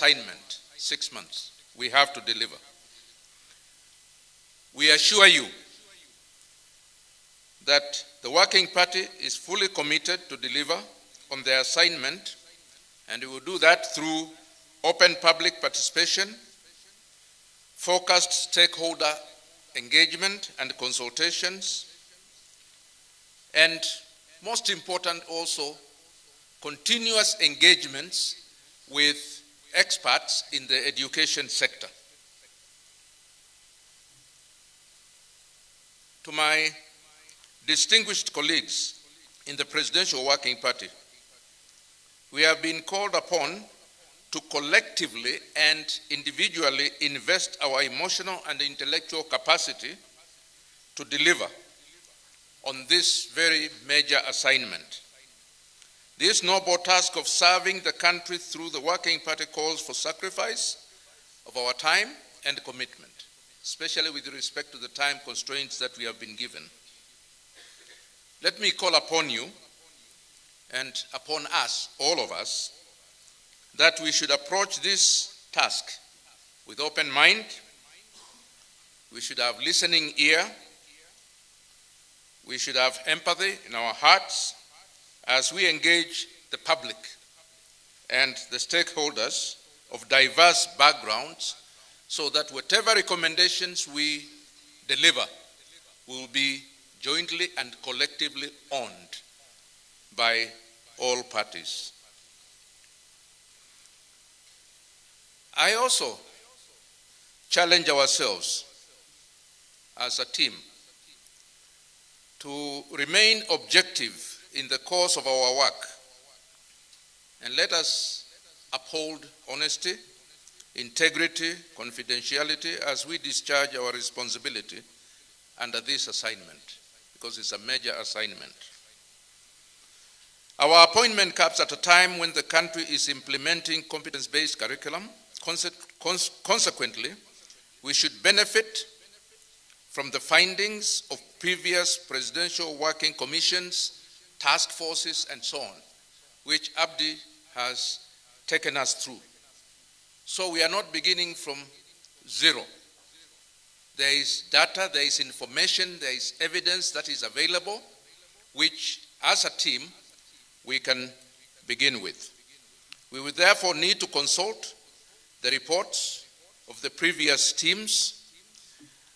assignment, 6 months. We have to deliver. We assure you that the Working Party is fully committed to deliver on their assignment, and we will do that through open public participation, focused stakeholder engagement and consultations, and most important also, continuous engagements with experts in the education sector. To my distinguished colleagues in the Presidential Working Party, we have been called upon to collectively and individually invest our emotional and intellectual capacity to deliver on this very major assignment. This noble task of serving the country through the Working Party calls for sacrifice of our time and commitment, especially with respect to the time constraints that we have been given. Let me call upon you and upon us, all of us, that we should approach this task with open mind. We should have listening ear. We should have empathy in our hearts as we engage the public and the stakeholders of diverse backgrounds, so that whatever recommendations we deliver will be jointly and collectively owned by all parties. I also challenge ourselves as a team to remain objective in the course of our work, and let us uphold honesty, integrity, confidentiality as we discharge our responsibility under this assignment, because it's a major assignment. Our appointment comes at a time when the country is implementing competence-based curriculum. Consequently, we should benefit from the findings of previous presidential working commissions, task forces, and so on, which Abdi has taken us through. So we are not beginning from zero. There is data, there is information, there is evidence that is available, which as a team we can begin with. We will therefore need to consult the reports of the previous teams,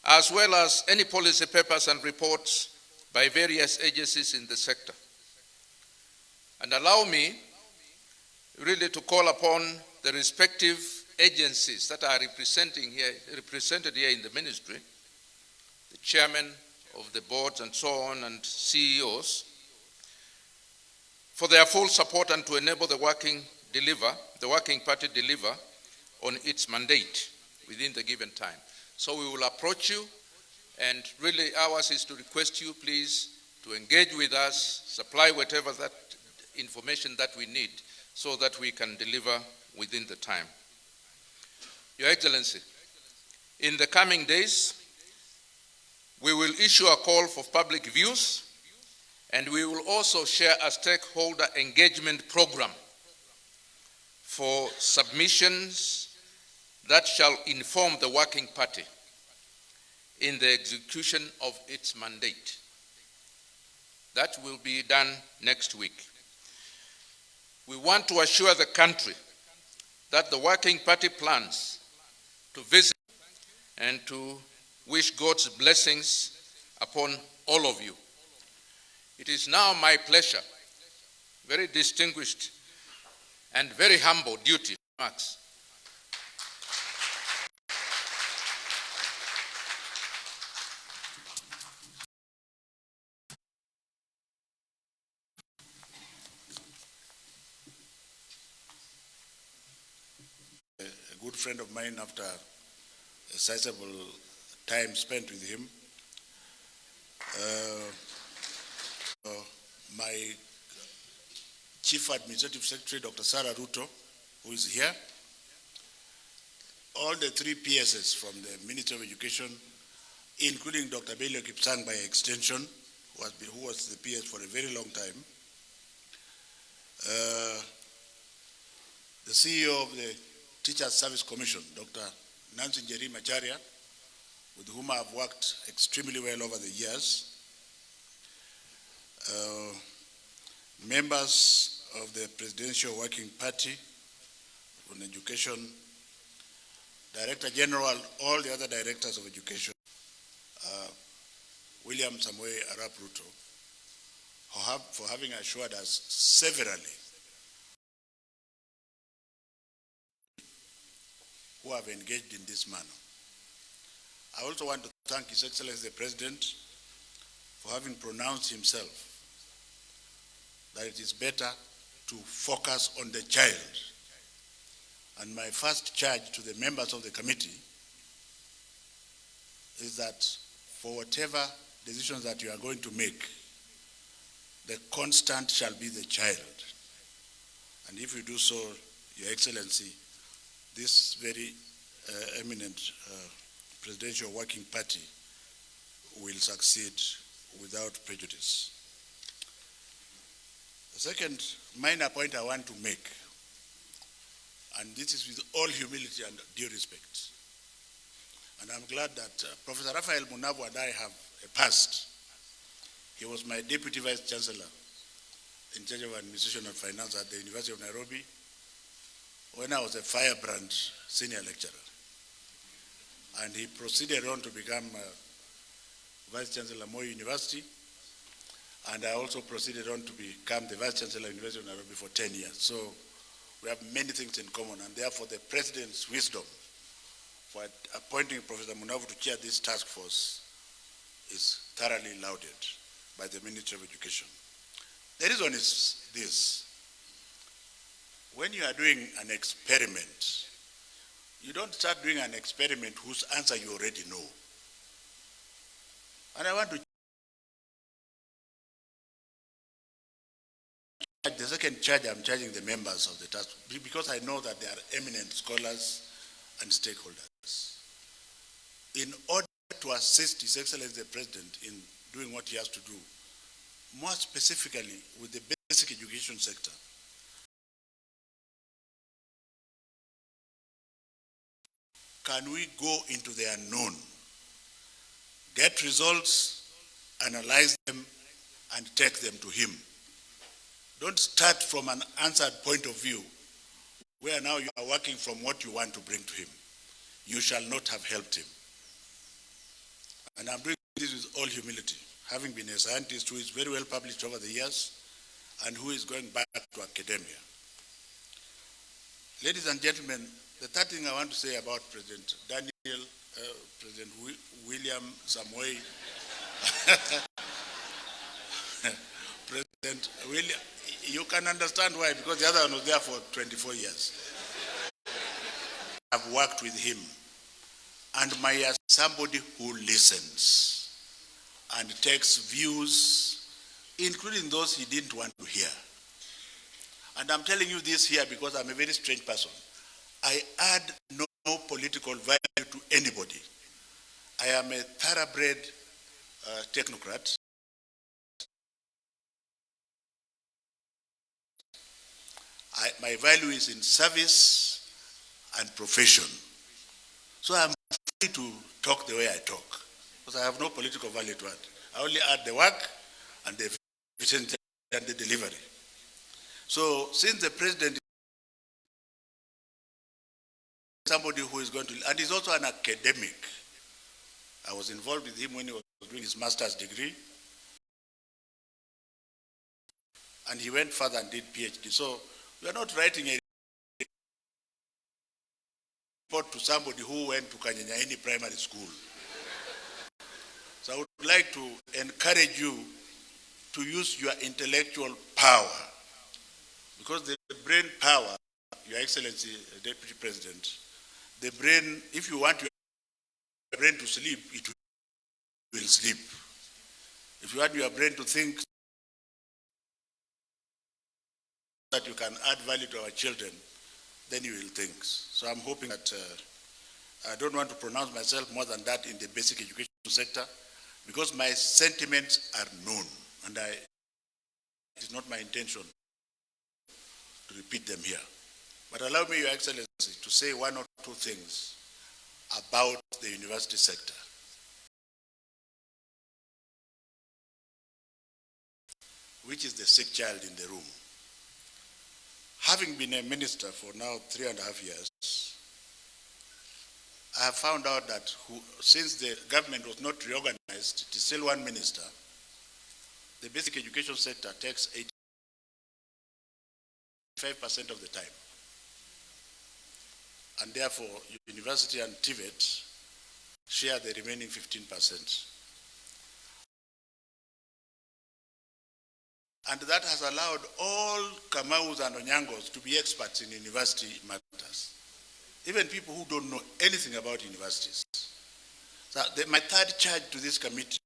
as well as any policy papers and reports by various agencies in the sector. And allow me really to call upon the respective agencies that are represented here in the ministry, the chairman of the boards and so on, and CEOs, for their full support and to enable the Working Party deliver on its mandate within the given time. So we will approach you, and really ours is to request you please to engage with us, supply whatever that information that we need so that we can deliver within the time. Your Excellency, in the coming days, we will issue a call for public views, and we will also share a stakeholder engagement program for submissions that shall inform the Working Party in the execution of its mandate. That will be done next week. We want to assure the country that the Working Party plans to visit and to wish God's blessings upon all of you. It is now my pleasure, very distinguished and very humble duty, Max. A good friend of mine, after a sizable time spent with him, my Chief Administrative Secretary, Dr. Sarah Ruto, who is here, all the three PSs from the Ministry of Education, including Dr. Belio Kipsang by extension, who was the PS for a very long time, the CEO of the Teachers Service Commission, Dr. Nancy Njeri Macharia, with whom I have worked extremely well over the years. Members of the Presidential Working Party on Education, Director General, all the other directors of education, William Samoei Arap Ruto, for having assured us severally who have engaged in this manner. I also want to thank His Excellency the President for having pronounced himself that it is better to focus on the child. And my first charge to the members of the committee is that for whatever decisions that you are going to make, the constant shall be the child. And if you do so, Your Excellency, this very eminent Presidential Working Party will succeed without prejudice. The second minor point I want to make, and this is with all humility and due respect, and I'm glad that Professor Raphael Munavu and I have a past. He was my Deputy Vice Chancellor in charge of Administration and Finance at the University of Nairobi when I was a firebrand senior lecturer. And he proceeded on to become Vice Chancellor Moi University, and I also proceeded on to become the Vice Chancellor of the University of Nairobi for 10 years. So we have many things in common, and therefore the President's wisdom for appointing Professor Munavu to chair this task force is thoroughly lauded by the Ministry of Education. The reason is this: when you are doing an experiment, you don't start doing an experiment whose answer you already know. And I want to charge, the second charge I'm charging the members of the task, because I know that they are eminent scholars and stakeholders. In order to assist His Excellency the President in doing what he has to do, more specifically with the basic education sector, can we go into the unknown, get results, analyze them, and take them to him? Don't start from an answered point of view where now you are working from what you want to bring to him. You shall not have helped him. And I'm doing this with all humility, having been a scientist who is very well published over the years and who is going back to academia. Ladies and gentlemen, the third thing I want to say about President President William Samoei, President William, you can understand why, because the other one was there for 24 years. I've worked with him, and as somebody who listens and takes views, including those he didn't want to hear. And I'm telling you this here because I'm a very strange person. I add no political value to anybody. I am a thoroughbred technocrat. My value is in service and profession. So I'm free to talk the way I talk, because I have no political value to add. I only add the work and the efficiency and the delivery. So since the President is somebody who is going to, and he's also an academic. I was involved with him when he was doing his master's degree, and he went further and did PhD. So we are not writing a report to somebody who went to Kanyanyaini Primary School. So I would like to encourage you to use your intellectual power, because the brain power, Your Excellency, Deputy President, the brain, if you want your brain to sleep, it will sleep. If you want your brain to think that you can add value to our children, then you will think. So I'm hoping that, I don't want to pronounce myself more than that in the basic education sector, because my sentiments are known, and it is not my intention to repeat them here. But allow me, Your Excellency, to say one or two things about the university sector. Which is the sick child in the room. Having been a minister for now 3.5 years, I have found out that since the government was not reorganized, it is still one minister, the basic education sector takes 85% of the time. And therefore, university and TVET share the remaining 15%. And that has allowed all Kamaus and Onyangos to be experts in university matters. Even people who don't know anything about universities. So my third charge to this committee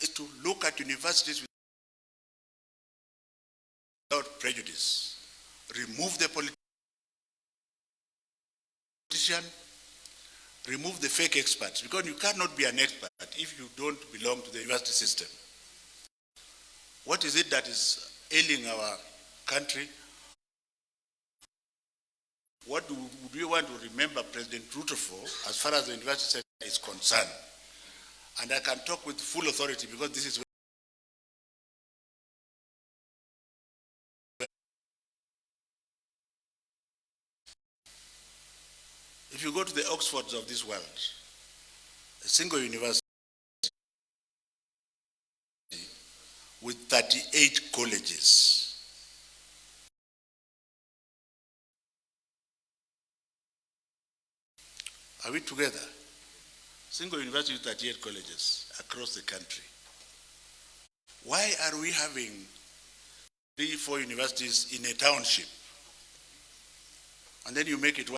is to look at universities without prejudice. Remove the politician, remove the fake experts, because you cannot be an expert if you don't belong to the university system. What is it that is ailing our country? What do we want to remember President Ruto for as far as the university sector is concerned? And I can talk with full authority because this is if you go to the Oxfords of this world, a single university with 38 colleges. Are we together? Single university with 38 colleges across the country. Why are we having 3-4 universities in a township? And then you make it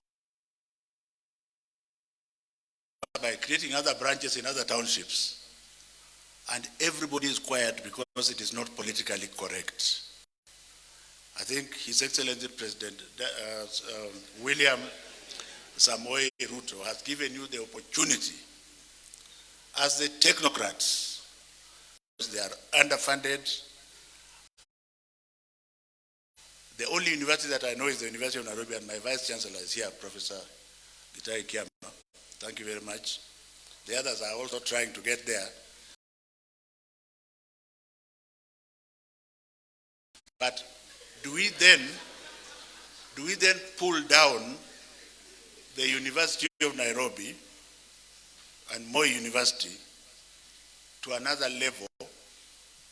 by creating other branches in other townships. And everybody is quiet because it is not politically correct. I think His Excellency President William Samoei Ruto has given you the opportunity as the technocrats. They are underfunded. The only university that I know is the University of Nairobi, and my Vice Chancellor is here, Professor Gitai Kiama. Thank you very much. The others are also trying to get there. But do we then pull down the University of Nairobi and Moi University to another level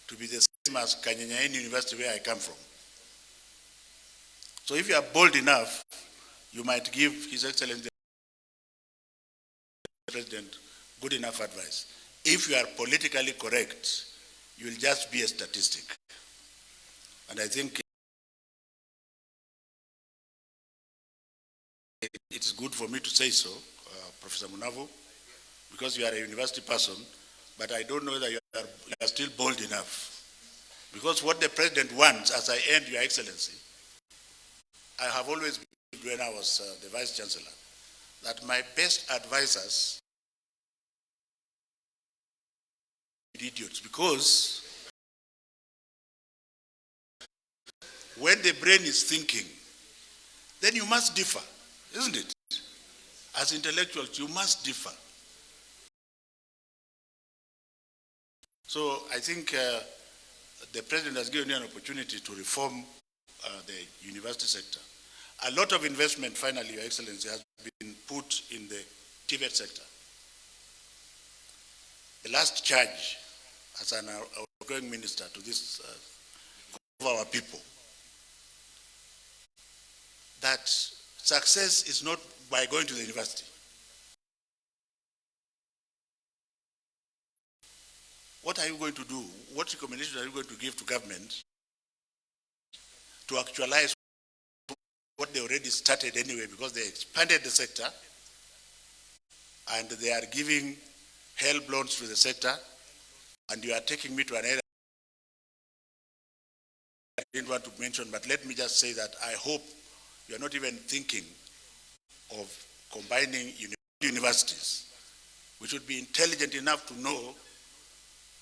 to be the same as Kanyanyaini University where I come from? So if you are bold enough, you might give His Excellency the President good enough advice. If you are politically correct, you will just be a statistic. And I think it is good for me to say so, Professor Munavo, because you are a university person, but I don't know whether you are still bold enough. Because what the President wants, as I end, Your Excellency, I have always believed when I was the Vice Chancellor, that my best advisors are idiots, because when the brain is thinking, then you must differ, isn't it? As intellectuals, you must differ. So I think the President has given you an opportunity to reform the university sector. A lot of investment, finally, Your Excellency, has been put in the TVET sector. The last charge as an outgoing minister to this of our people, that success is not by going to the university. What are you going to do? What recommendations are you going to give to government to actualize what they already started anyway, because they expanded the sector and they are giving help loans to the sector, and you are taking me to an area I didn't want to mention, but let me just say that I hope you are not even thinking of combining universities. We should be intelligent enough to know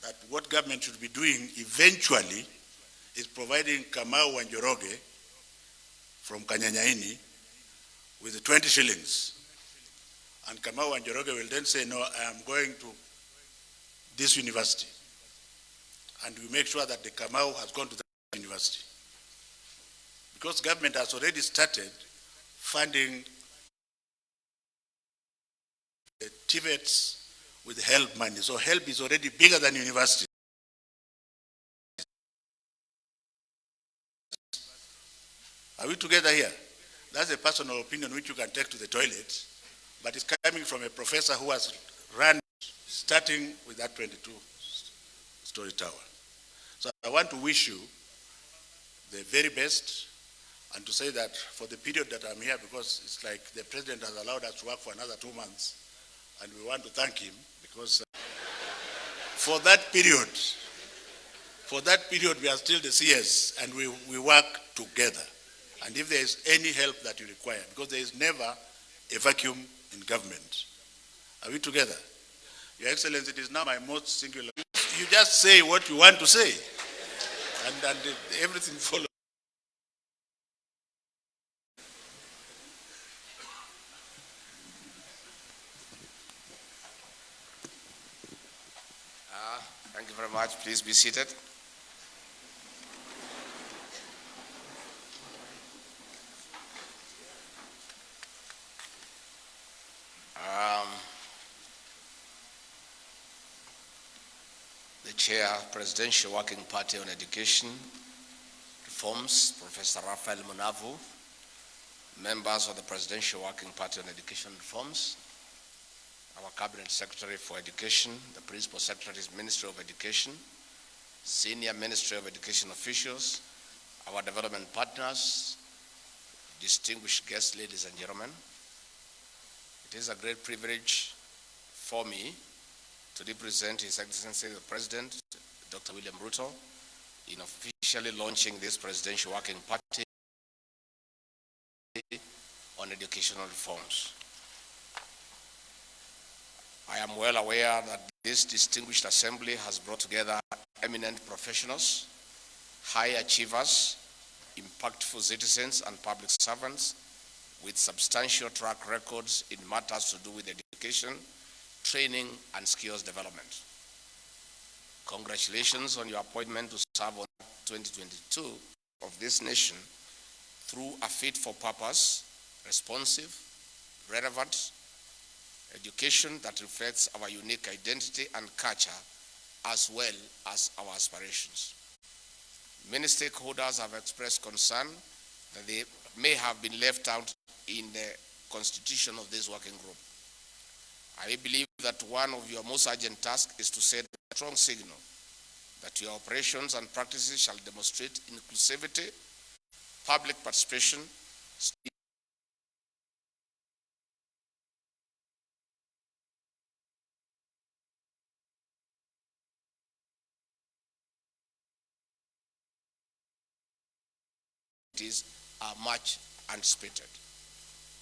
that what government should be doing eventually is providing Kamau and Njoroge from Kanyanyaini with 20 shillings. And Kamau and Njoroge will then say, no, I am going to this university. And we make sure that the Kamau has gone to that university. Because government has already started funding the TVETs with HELP money. So HELP is already bigger than university. Are we together here? That's a personal opinion which you can take to the toilet, but it's coming from a professor who has run, starting with that 22-story tower. So I want to wish you the very best, and to say that for the period that I'm here, because it's like the president has allowed us to work for another 2 months, and we want to thank him, because for that period we are still the CS, and we work together. And if there is any help that you require, because there is never a vacuum in government. Are we together? Your Excellency, it is now my most singular. You just say what you want to say, and everything follows. Thank you very much. Please be seated. The Chair, Presidential Working Party on Education Reforms, Professor Raphael Munavu, members of the Presidential Working Party on Education Reforms, our Cabinet Secretary for Education, the Principal Secretary's Ministry of Education, Senior Ministry of Education officials, our development partners, distinguished guests, ladies and gentlemen. It is a great privilege for me to represent His Excellency the President, Dr. William Ruto, in officially launching this Presidential Working Party on educational reforms. I am well aware that this distinguished assembly has brought together eminent professionals, high achievers, impactful citizens and public servants with substantial track records in matters to do with education, training and skills development. Congratulations on your appointment to serve on 2022 of this nation through a fit for purpose, responsive, relevant education that reflects our unique identity and culture as well as our aspirations. Many stakeholders have expressed concern that they may have been left out in the constitution of this working group. I believe that one of your most urgent tasks is to set a strong signal that your operations and practices shall demonstrate inclusivity, public participation, are much anticipated.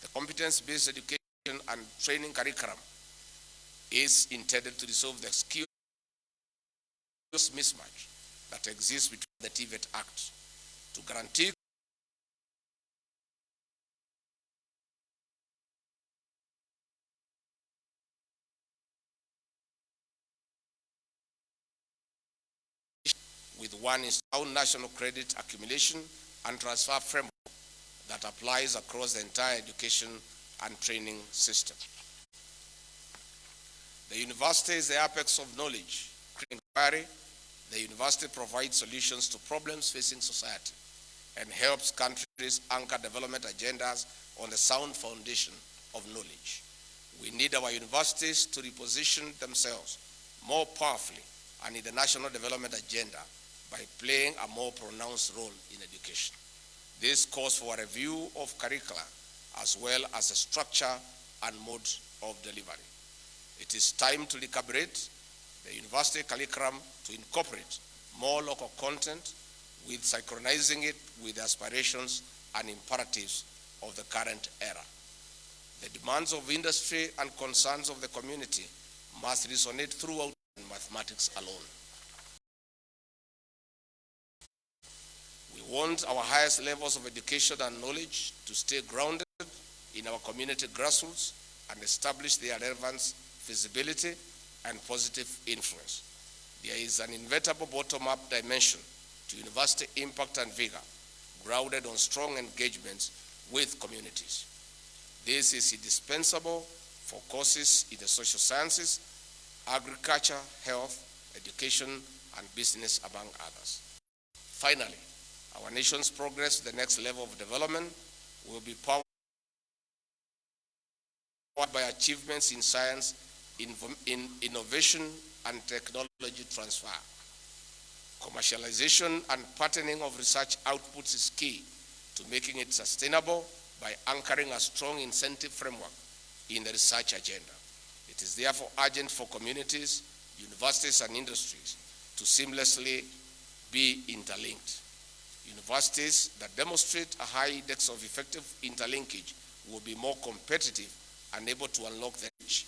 The competence-based education and training curriculum is intended to resolve the skills mismatch that exists between the TVET Act to guarantee with one sound national credit accumulation and transfer framework that applies across the entire education and training system. The university is the apex of knowledge. Inquiry, the university provides solutions to problems facing society and helps countries anchor development agendas on the sound foundation of knowledge. We need our universities to reposition themselves more powerfully and in the national development agenda by playing a more pronounced role in education. This calls for a review of curricula as well as a structure and mode of delivery. It is time to recalibrate the university curriculum to incorporate more local content with synchronizing it with the aspirations and imperatives of the current era. The demands of industry and concerns of the community must resonate throughout mathematics alone. We want our highest levels of education and knowledge to stay grounded in our community grassroots and establish their relevance, feasibility, and positive influence. There is an inevitable bottom-up dimension to university impact and vigor, grounded on strong engagements with communities. This is indispensable for courses in the social sciences, agriculture, health, education, and business, among others. Finally, our nation's progress to the next level of development will be powered by achievements in science, in innovation, and technology transfer. Commercialization and patterning of research outputs is key to making it sustainable by anchoring a strong incentive framework in the research agenda. It is therefore urgent for communities, universities, and industries to seamlessly be interlinked. Universities that demonstrate a high index of effective interlinkage will be more competitive and able to unlock the edge,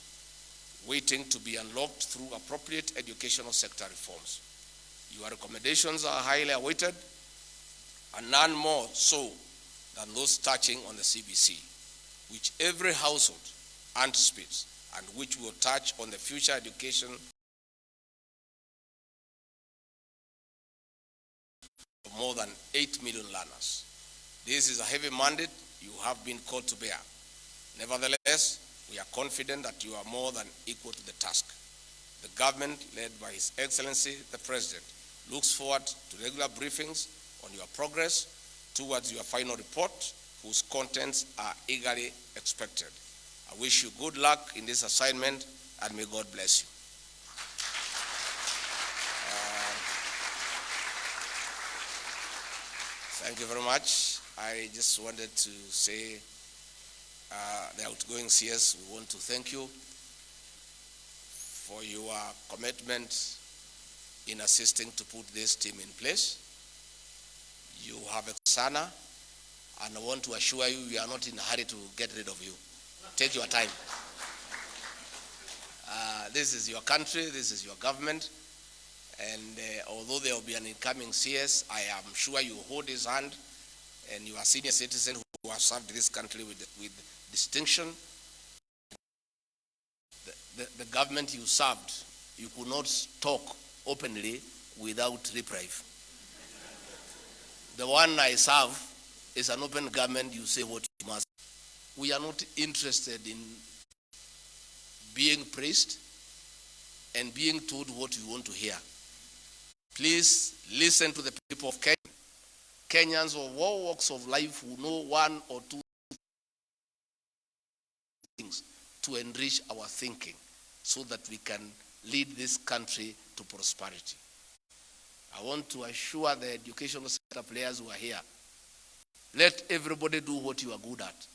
waiting to be unlocked through appropriate educational sector reforms. Your recommendations are highly awaited, and none more so than those touching on the CBC, which every household anticipates and which will touch on the future education of more than 8 million learners. This is a heavy mandate you have been called to bear. Nevertheless, we are confident that you are more than equal to the task. The government, led by His Excellency the President, looks forward to regular briefings on your progress towards your final report, whose contents are eagerly expected. I wish you good luck in this assignment, and may God bless you. Thank you very much. I just wanted to say, the outgoing CS, we want to thank you for your commitment in assisting to put this team in place. You have a sana, and I want to assure you, we are not in a hurry to get rid of you. Take your time. This is your country, this is your government, and although there will be an incoming CS, I am sure you hold his hand, and you are a senior citizen who has served this country with distinction. The government you served, you could not talk openly without reprieve. The one I serve is an open government, you say what you must. We are not interested in being praised and being told what we want to hear. Please listen to the people of Kenya. Kenyans of all walks of life who know one or two things to enrich our thinking so that we can lead this country to prosperity. I want to assure the educational sector players who are here, let everybody do what you are good at.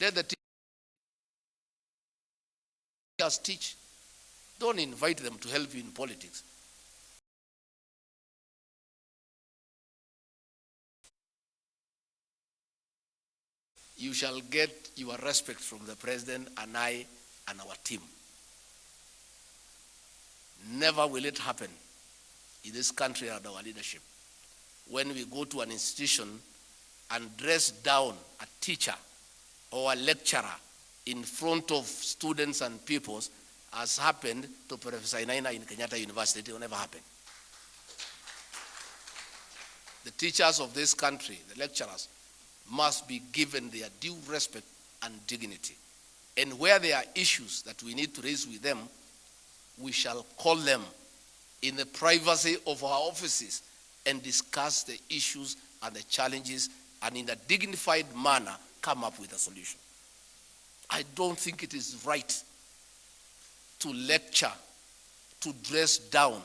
Let the teachers teach. Don't invite them to help you in politics. You shall get your respect from the President and I and our team. Never will it happen in this country under our leadership when we go to an institution and dress down a teacher or a lecturer in front of students and pupils, as happened to Professor Inaina in Kenyatta University. It will never happen. The teachers of this country, the lecturers, must be given their due respect and dignity. And where there are issues that we need to raise with them, we shall call them in the privacy of our offices and discuss the issues and the challenges, and in a dignified manner come up with a solution. I don't think it is right to lecture, to dress down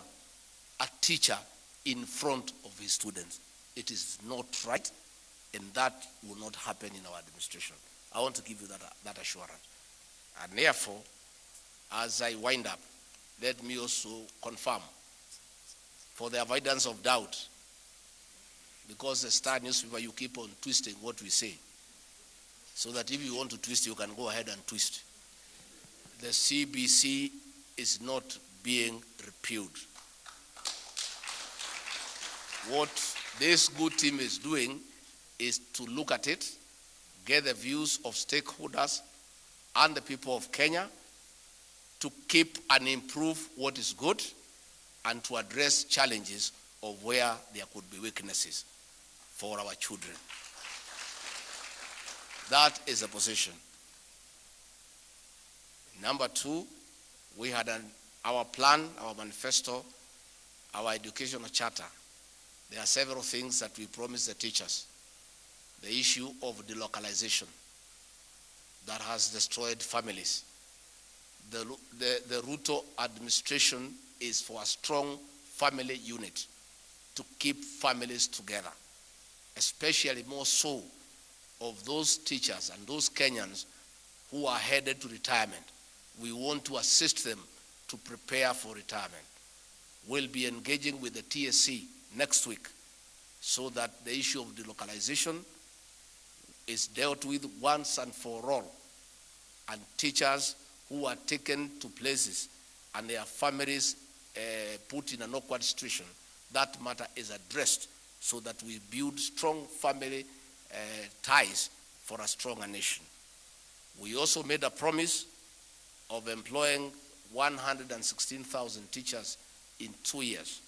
a teacher in front of his students. It is not right, and that will not happen in our administration. I want to give you that assurance. And therefore, as I wind up, let me also confirm, for the avoidance of doubt, because the Star newspaper, you keep on twisting what we say, so that if you want to twist, you can go ahead and twist. The CBC is not being repealed. What this good team is doing is to look at it, get the views of stakeholders and the people of Kenya to keep and improve what is good and to address challenges of where there could be weaknesses for our children. That is a position. Number two, we had our plan, our manifesto, our educational charter. There are several things that we promised the teachers. The issue of delocalization that has destroyed families. The Ruto administration is for a strong family unit to keep families together, especially more so of those teachers and those Kenyans who are headed to retirement. We want to assist them to prepare for retirement. We'll be engaging with the TSC next week so that the issue of delocalization is dealt with once and for all, and teachers who are taken to places and their families put in an awkward situation, that matter is addressed so that we build strong family ties for a stronger nation. We also made a promise of employing 116,000 teachers in 2 years.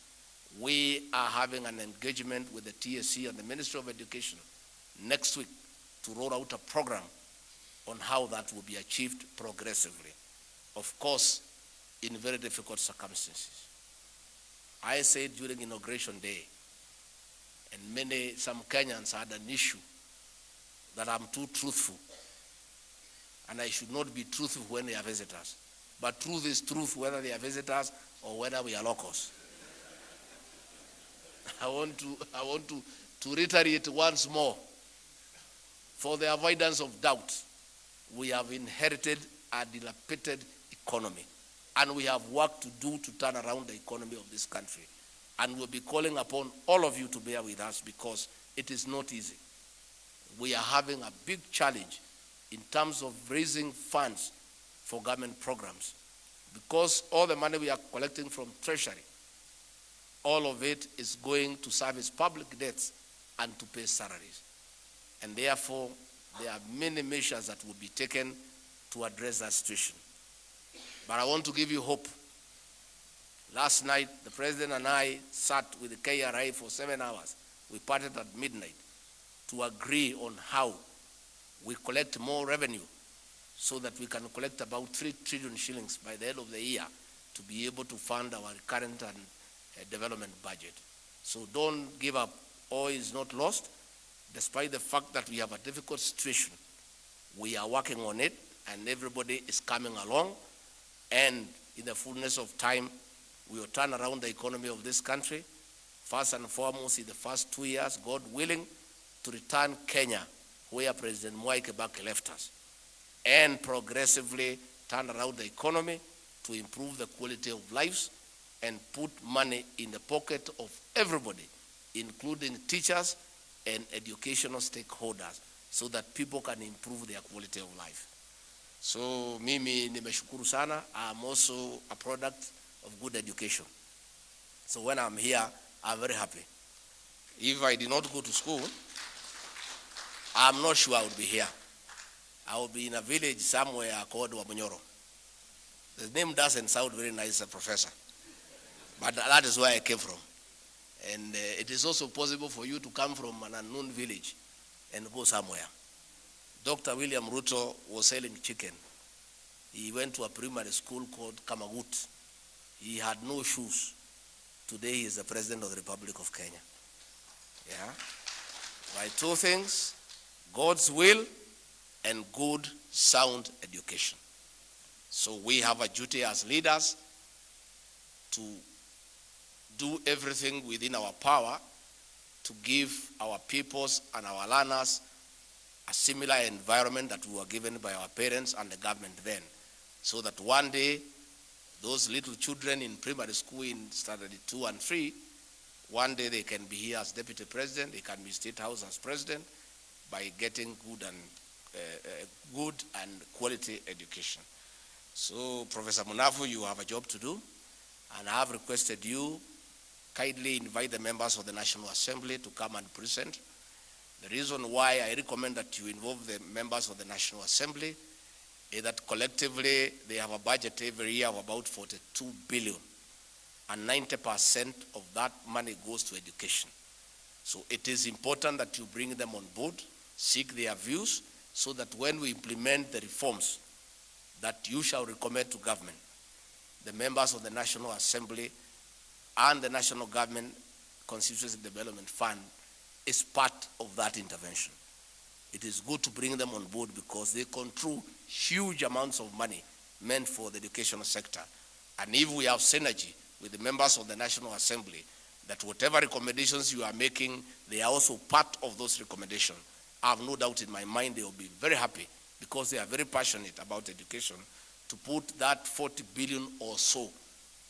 We are having an engagement with the TSC and the Ministry of Education next week to roll out a program on how that will be achieved progressively. Of course, in very difficult circumstances. I said during Inauguration Day, and some Kenyans had an issue that I'm too truthful, and I should not be truthful when they are visitors. But truth is truth, whether they are visitors or whether we are locals. I want to reiterate once more, for the avoidance of doubt, we have inherited a dilapidated economy, and we have work to do to turn around the economy of this country. And we'll be calling upon all of you to bear with us because it is not easy. We are having a big challenge in terms of raising funds for government programs, because all the money we are collecting from Treasury, all of it is going to service public debts and to pay salaries. And therefore, there are many measures that will be taken to address that situation. But I want to give you hope. Last night, the President and I sat with the KRA for 7 hours. We parted at midnight to agree on how we collect more revenue so that we can collect about 3 trillion shillings by the end of the year to be able to fund our current and development budget. So don't give up. All is not lost. Despite the fact that we have a difficult situation, we are working on it and everybody is coming along, and in the fullness of time, we will turn around the economy of this country. First and foremost, in the first 2 years, God willing, to return Kenya where President Mwai Kibaki left us, and progressively turn around the economy to improve the quality of lives and put money in the pocket of everybody, including teachers and educational stakeholders, so that people can improve their quality of life. So mimi nimeshukuru sana. I'm also a product of good education. So when I'm here, I'm very happy. If I did not go to school, I'm not sure I would be here. I would be in a village somewhere called Wamunyoro. The name doesn't sound very nice, Professor, but that is where I came from. And it is also possible for you to come from an unknown village and go somewhere. Dr. William Ruto was selling chicken. He went to a primary school called Kamagut. He had no shoes. Today he is the President of the Republic of Kenya. Yeah? By 2 things, God's will and good, sound education. So we have a duty as leaders to do everything within our power to give our peoples and our learners a similar environment that we were given by our parents and the government then, so that one day those little children in primary school in standard 2 and 3, one day they can be here as deputy president, they can be state house as president by getting good and quality education. So Professor Munavu, you have a job to do, and I have requested you kindly invite the members of the National Assembly to come and present. The reason why I recommend that you involve the members of the National Assembly is that collectively they have a budget every year of about 42 billion, and 90% of that money goes to education. So it is important that you bring them on board, seek their views, so that when we implement the reforms that you shall recommend to government, the members of the National Assembly and the National Government Constituency Development Fund is part of that intervention. It is good to bring them on board because they control huge amounts of money meant for the educational sector. And if we have synergy with the members of the National Assembly, that whatever recommendations you are making, they are also part of those recommendations. I have no doubt in my mind they will be very happy because they are very passionate about education to put that 40 billion or so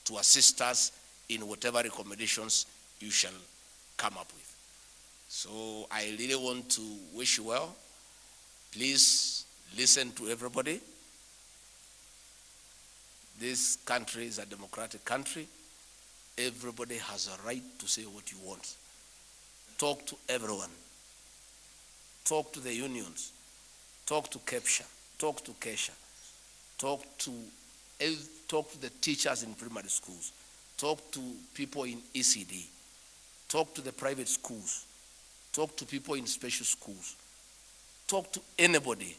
to assist us in whatever recommendations you shall come up with. So I really want to wish you well. Please listen to everybody. This country is a democratic country. Everybody has a right to say what you want. Talk to everyone. Talk to the unions. Talk to KEPSHA. Talk to KESHA. Talk to the teachers in primary schools. Talk to people in ECD. Talk to the private schools. Talk to people in special schools. Talk to anybody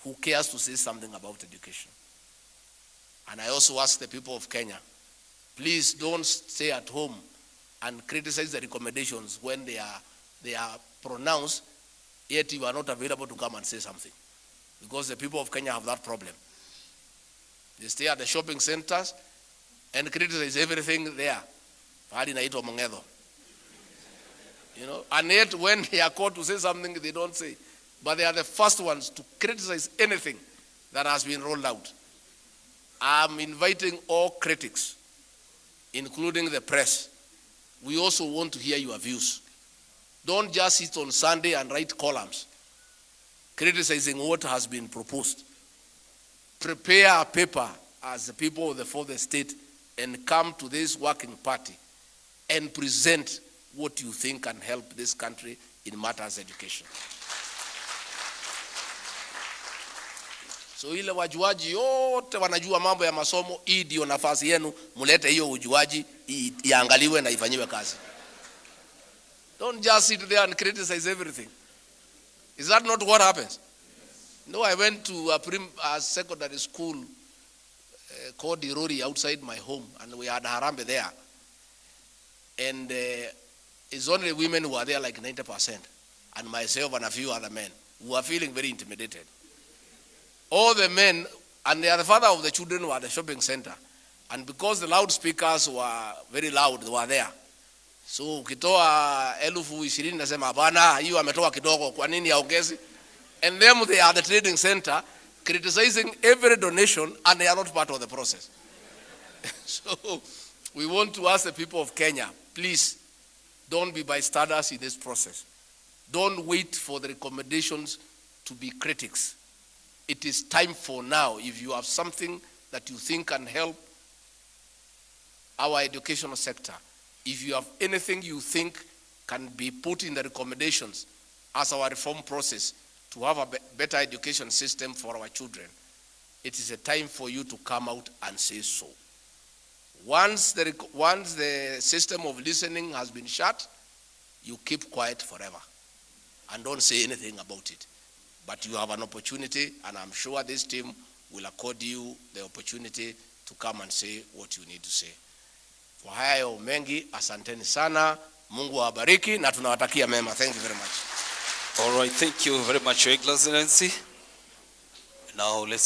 who cares to say something about education. And I also ask the people of Kenya, please don't stay at home and criticize the recommendations when they are pronounced, yet you are not available to come and say something. Because the people of Kenya have that problem. They stay at the shopping centers and criticize everything there. You know, and yet when they are called to say something, they don't say. But they are the first ones to criticize anything that has been rolled out. I'm inviting all critics, including the press. We also want to hear your views. Don't just sit on Sunday and write columns criticizing what has been proposed. Prepare a paper as the people of the fourth estate and come to this working party and present what you think can help this country in matters of education. So ile wajuaji yote wanajua mambo ya masomo, hii ndio nafasi yenu, mulete hiyo ujuaji iangaliwe na ifanyiwe kazi. Don't just sit there and criticize everything. Is that not what happens? No, I went to a secondary school called Irori outside my home, and we had Harambe there. And it's only women who are there, like 90%, and myself and a few other men who are feeling very intimidated. All the men, and they are the father of the children who are at the shopping center. And because the loudspeakers were very loud, they were there. So ukitoa 20,000 nasema hapana, hiyo ametoa kidogo, kwa nini haongezi? And them, they are at the trading center criticizing every donation, and they are not part of the process. So we want to ask the people of Kenya, please don't be bystanders in this process. Don't wait for the recommendations to be critics. It is time for now. If you have something that you think can help our educational sector, if you have anything you think can be put in the recommendations as our reform process to have a better education system for our children, it is a time for you to come out and say so. Once the system of listening has been shut, you keep quiet forever and don't say anything about it. But you have an opportunity, and I'm sure this team will accord you the opportunity to come and say what you need to say. Kwa hayo mengi, asanteni sana. Mungu awabariki na tunawatakia mema. Thank you very much. All right, thank you very much, Your Excellency. Now let's